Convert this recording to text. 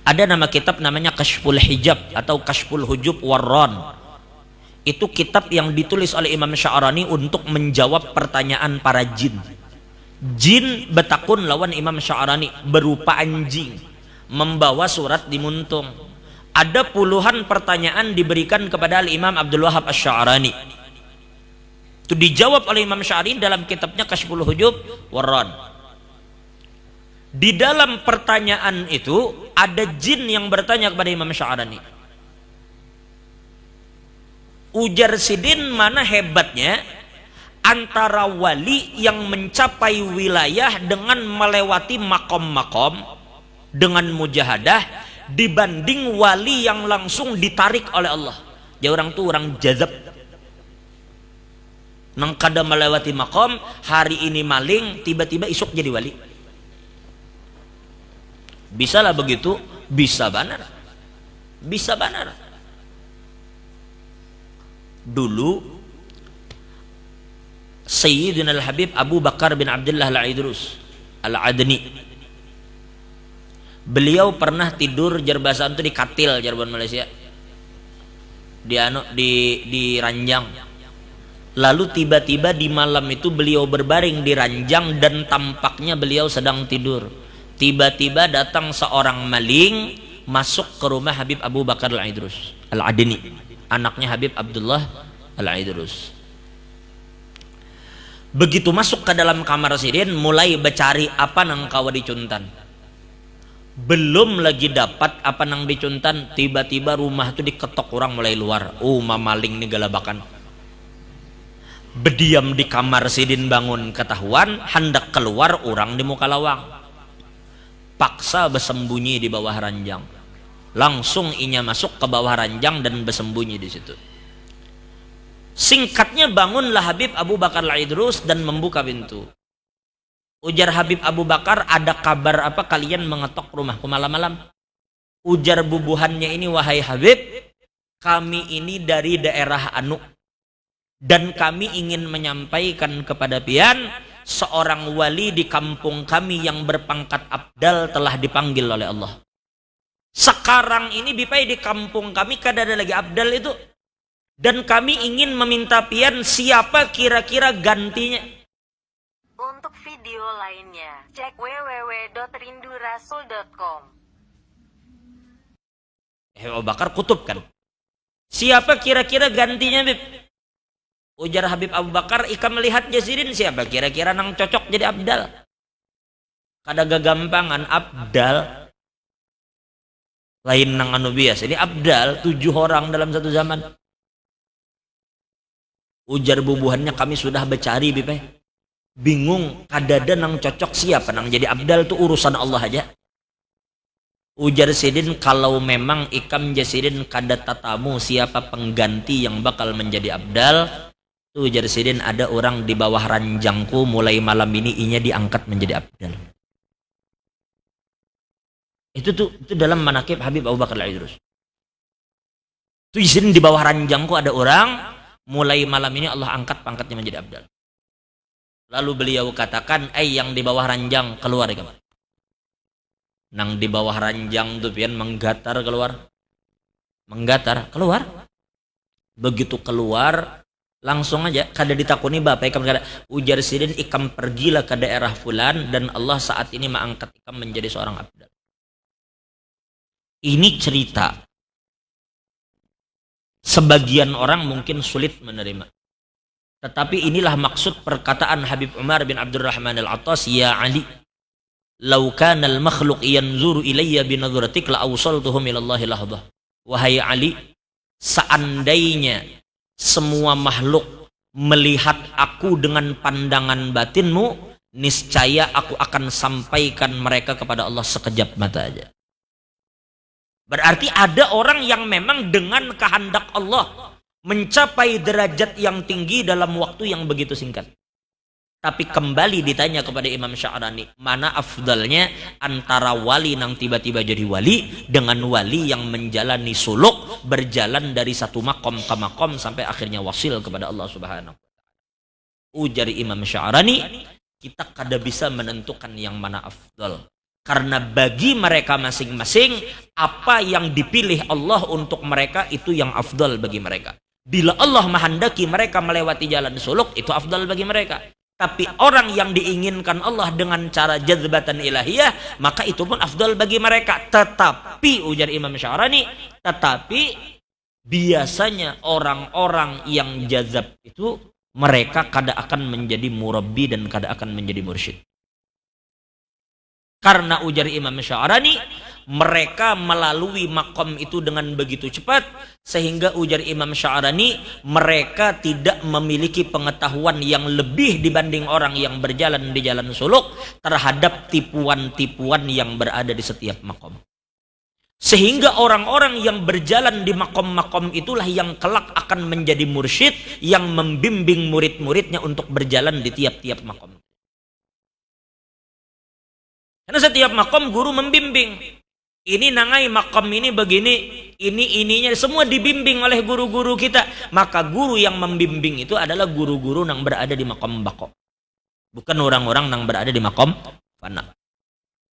Ada nama kitab namanya Kashful Hijab atau Kashful Hujub Warron. Itu kitab yang ditulis oleh Imam Sya'rani untuk menjawab pertanyaan para jin. Jin betakun lawan Imam Sya'rani berupa anjing, membawa surat di muntung. Ada puluhan pertanyaan diberikan kepada Imam Abdul Wahab Asy-Sya'rani. Itu dijawab oleh Imam Sya'rani dalam kitabnya Kashful Hujub Warron. Di dalam pertanyaan itu ada jin yang bertanya kepada Imam Sya'rani. Ujar Sidin, mana hebatnya antara wali yang mencapai wilayah dengan melewati makom-makom dengan mujahadah dibanding wali yang langsung ditarik oleh Allah. Dia orang tuh orang jazab. Nang kada melewati makom, hari ini maling, tiba-tiba isuk jadi wali. Bisa lah begitu? Bisa banar. Bisa banar. Dulu Sayyidina Al-Habib Abu Bakar bin Abdullah Al-Aidrus Al-Adni, beliau pernah tidur jerbasaan itu di katil Cirebon Malaysia, di ranjang. Lalu tiba-tiba di malam itu beliau berbaring di ranjang dan tampaknya beliau sedang tidur. Tiba-tiba datang seorang maling masuk ke rumah Habib Abu Bakar Al-Aidrus Al-Adni, anaknya Habib Abdullah Al-Aidrus. Begitu masuk ke dalam kamar Sidin, mulai bercari apa nang kawa dicuntan. Belum lagi dapat apa nang dicuntan, tiba-tiba rumah itu diketok orang mulai luar. Oh, mamaling nih galabakan. Berdiam di kamar Sidin, bangun ketahuan, hendak keluar orang di muka lawang. Paksa bersembunyi di bawah ranjang. Langsung inya masuk ke bawah ranjang dan bersembunyi di situ. Singkatnya bangunlah Habib Abu Bakar Al-Aidrus dan membuka pintu. Ujar Habib Abu Bakar, ada kabar apa kalian mengetok rumahku malam-malam? Ujar bubuhannya ini, wahai Habib, kami ini dari daerah Anu dan kami ingin menyampaikan kepada pian, seorang wali di kampung kami yang berpangkat abdal telah dipanggil oleh Allah. Sekarang ini bipai di kampung kami kada ada lagi abdal itu, dan kami ingin meminta pian siapa kira-kira gantinya. Untuk video lainnya cek www.rindurasul.com. Abu Bakar kutub kan, siapa kira-kira gantinya Bib? Ujar Habib Abu Bakar, ika melihat Jasidin siapa kira-kira nang cocok jadi abdal. Kada gagampangan abdal lain nang anu biasa, ini abdal 7 orang dalam satu zaman. Ujar bubuhannya, kami sudah bercari Bib, bingung kadada nang cocok siapa nang jadi abdal, tuh urusan Allah aja. Ujar Sidin, kalau memang ikam Jasidin kada tatamu siapa pengganti yang bakal menjadi abdal, tuh ujar Sidin, ada orang di bawah ranjangku mulai malam ini inya diangkat menjadi abdal. Itu dalam manakib Habib Abu Bakar Al-Aidrus. Tuh Sidin, di bawah ranjangku ada orang, mulai malam ini Allah angkat pangkatnya menjadi abdal. Lalu beliau katakan, yang di bawah ranjang keluar ya kawan. Nang di bawah ranjang tuh pian menggatar keluar. Menggatar keluar. Begitu keluar langsung aja kada ditakuni bapak ikam kada. Ujar Sidin, ikam pergilah ke daerah fulan dan Allah saat ini mengangkat ikam menjadi seorang abdal. Ini cerita sebagian orang mungkin sulit menerima. Tetapi inilah maksud perkataan Habib Umar bin Abdurrahman Al-Attas, ya Ali, law kana al-makhluq yanzuru ilayya bi nadratik la awsaltuhum ila Allah lahdah. Wahai Ali, seandainya semua makhluk melihat aku dengan pandangan batinmu, niscaya aku akan sampaikan mereka kepada Allah sekejap mata aja. Berarti ada orang yang memang dengan kehendak Allah mencapai derajat yang tinggi dalam waktu yang begitu singkat. Tapi kembali ditanya kepada Imam Sya'rani, mana afdalnya antara wali yang tiba-tiba jadi wali dengan wali yang menjalani suluk, berjalan dari satu makom ke makom sampai akhirnya wasil kepada Allah Subhanahu wa ta'ala. Ujar Imam Sya'rani, kita kada bisa menentukan yang mana afdal. Karena bagi mereka masing-masing apa yang dipilih Allah untuk mereka itu yang afdal bagi mereka. Bila Allah menghendaki mereka melewati jalan suluk, itu afdal bagi mereka. Tapi orang yang diinginkan Allah dengan cara jadzbatan ilahiyah, maka itu pun afdal bagi mereka. Tetapi ujar Imam Sya'rani, tetapi biasanya orang-orang yang jazab itu mereka kada akan menjadi murabbi dan kada akan menjadi mursyid. Karena ujar Imam Sya'rani, mereka melalui makom itu dengan begitu cepat, sehingga ujar Imam Sya'rani, mereka tidak memiliki pengetahuan yang lebih dibanding orang yang berjalan di jalan suluk terhadap tipuan-tipuan yang berada di setiap makom. Sehingga orang-orang yang berjalan di makom-makom itulah yang kelak akan menjadi mursyid yang membimbing murid-muridnya untuk berjalan di tiap-tiap makom. Karena setiap makom guru membimbing. Ini nangai makom ini begini, ininya semua dibimbing oleh guru-guru kita. Maka guru yang membimbing itu adalah guru-guru yang berada di makom bako. Bukan orang-orang yang berada di makom fana.